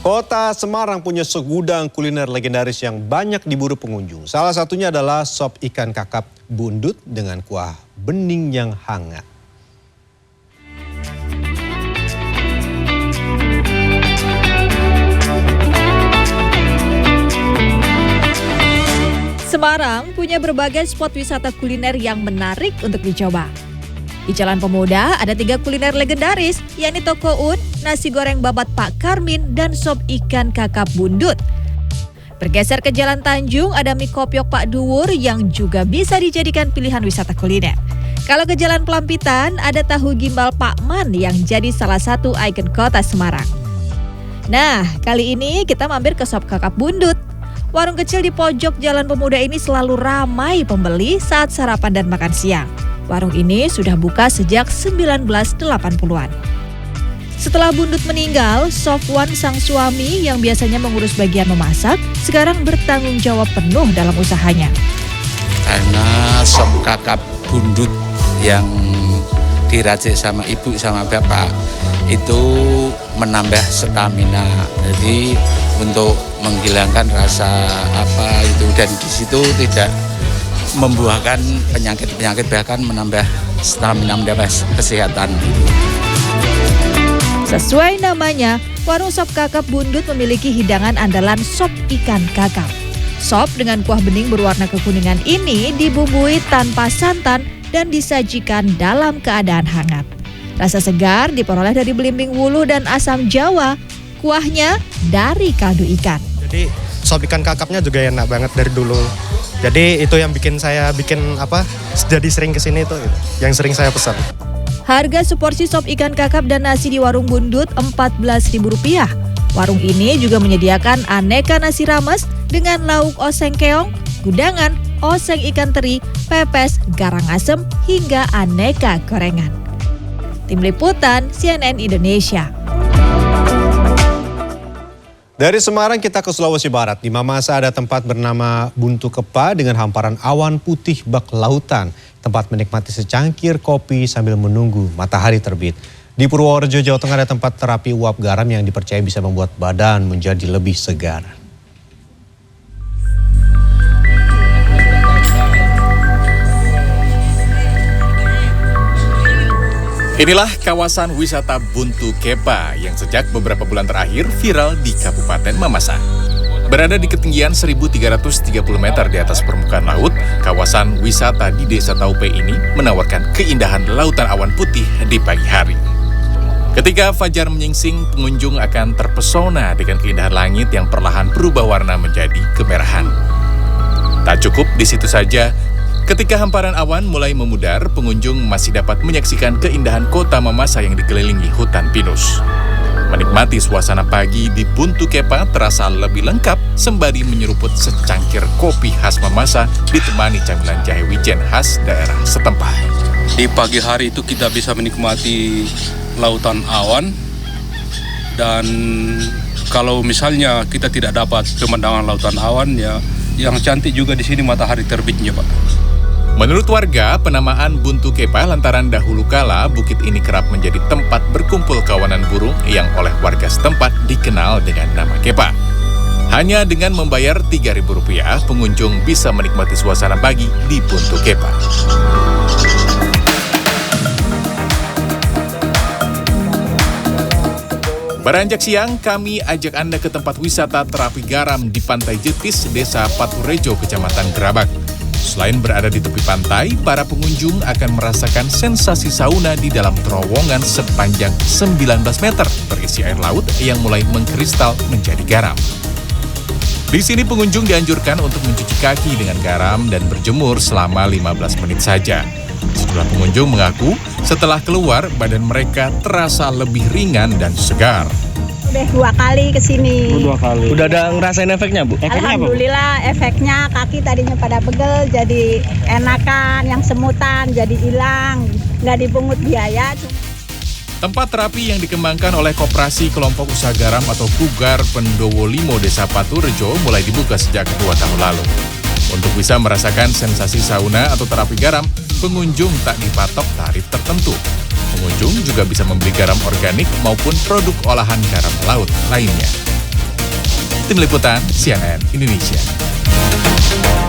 Kota Semarang punya segudang kuliner legendaris yang banyak diburu pengunjung. Salah satunya adalah sop ikan kakap bundut dengan kuah bening yang hangat. Semarang punya berbagai spot wisata kuliner yang menarik untuk dicoba. Di Jalan Pemuda ada 3 kuliner legendaris, yakni Toko Un, nasi goreng babat Pak Karmin, dan sop ikan kakap bundut. Bergeser ke Jalan Tanjung ada mie kopiok Pak Duwur yang juga bisa dijadikan pilihan wisata kuliner. Kalau ke Jalan Pelampitan ada tahu gimbal Pak Man yang jadi salah satu ikon kota Semarang. Nah, kali ini kita mampir ke sop kakap bundut. Warung kecil di pojok Jalan Pemuda ini selalu ramai pembeli saat sarapan dan makan siang. Warung ini sudah buka sejak 1980-an. Setelah bundut meninggal, Sofwan sang suami yang biasanya mengurus bagian memasak, sekarang bertanggung jawab penuh dalam usahanya. Karena sop kakap bundut yang diracik sama ibu sama bapak itu menambah stamina. Jadi untuk menghilangkan rasa apa itu, dan di situ tidak membuahkan penyakit-penyakit, bahkan menambah stamina, menambah kesehatan. Sesuai namanya, warung sop kakap bundut memiliki hidangan andalan sop ikan kakap. Sop dengan kuah bening berwarna kekuningan ini dibumbui tanpa santan dan disajikan dalam keadaan hangat. Rasa segar diperoleh dari belimbing wuluh dan asam jawa. Kuahnya dari kaldu ikan. Jadi sop ikan kakapnya juga enak banget dari dulu. Jadi itu yang bikin saya jadi sering kesini itu yang sering saya pesan. Harga seporsi sop ikan kakap dan nasi di warung bundut Rp14.000. Warung ini juga menyediakan aneka nasi rames dengan lauk oseng keong, gudangan, oseng ikan teri, pepes, garang asem, hingga aneka gorengan. Tim Liputan CNN Indonesia. Dari Semarang kita ke Sulawesi Barat. Di Mamasa ada tempat bernama Buntu Kepa dengan hamparan awan putih bak lautan. Tempat menikmati secangkir kopi sambil menunggu matahari terbit. Di Purworejo, Jawa Tengah ada tempat terapi uap garam yang dipercaya bisa membuat badan menjadi lebih segar. Inilah kawasan wisata Buntu Kepa yang sejak beberapa bulan terakhir viral di Kabupaten Mamasa. Berada di ketinggian 1.330 meter di atas permukaan laut, kawasan wisata di Desa Taupe ini menawarkan keindahan lautan awan putih di pagi hari. Ketika fajar menyingsing, pengunjung akan terpesona dengan keindahan langit yang perlahan berubah warna menjadi kemerahan. Tak cukup di situ saja. Ketika hamparan awan mulai memudar, pengunjung masih dapat menyaksikan keindahan kota Mamasa yang dikelilingi hutan pinus. Menikmati suasana pagi di Buntu Kepa terasa lebih lengkap sembari menyeruput secangkir kopi khas Mamasa ditemani camilan jahe wijen khas daerah setempat. Di pagi hari itu kita bisa menikmati lautan awan, dan kalau misalnya kita tidak dapat pemandangan lautan awan, ya yang cantik juga di sini matahari terbitnya, Pak. Menurut warga, penamaan Buntu Kepa lantaran dahulu kala bukit ini kerap menjadi tempat berkumpul kawanan burung yang oleh warga setempat dikenal dengan nama Kepa. Hanya dengan membayar Rp3.000, pengunjung bisa menikmati suasana pagi di Buntu Kepa. Beranjak siang, kami ajak Anda ke tempat wisata terapi garam di Pantai Jetis, Desa Paturejo, Kecamatan Gerabak. Selain berada di tepi pantai, para pengunjung akan merasakan sensasi sauna di dalam terowongan sepanjang 19 meter berisi air laut yang mulai mengkristal menjadi garam. Di sini pengunjung dianjurkan untuk mencuci kaki dengan garam dan berjemur selama 15 menit saja. Sejumlah pengunjung mengaku setelah keluar badan mereka terasa lebih ringan dan segar. Udah 2 kali kesini. 2 kali. Udah ada ngerasain efeknya, Bu? Efeknya Alhamdulillah apa, Bu? Efeknya kaki tadinya pada pegel jadi enakan, yang semutan jadi hilang, nggak dipungut biaya. Tempat terapi yang dikembangkan oleh Koperasi Kelompok Usaha Garam atau Kugar Pendowo Limo Desa Paturejo mulai dibuka sejak 2 tahun lalu. Untuk bisa merasakan sensasi sauna atau terapi garam, pengunjung tak dipatok tarif tertentu. Pengunjung juga bisa membeli garam organik maupun produk olahan garam laut lainnya. Tim Liputan CNN Indonesia.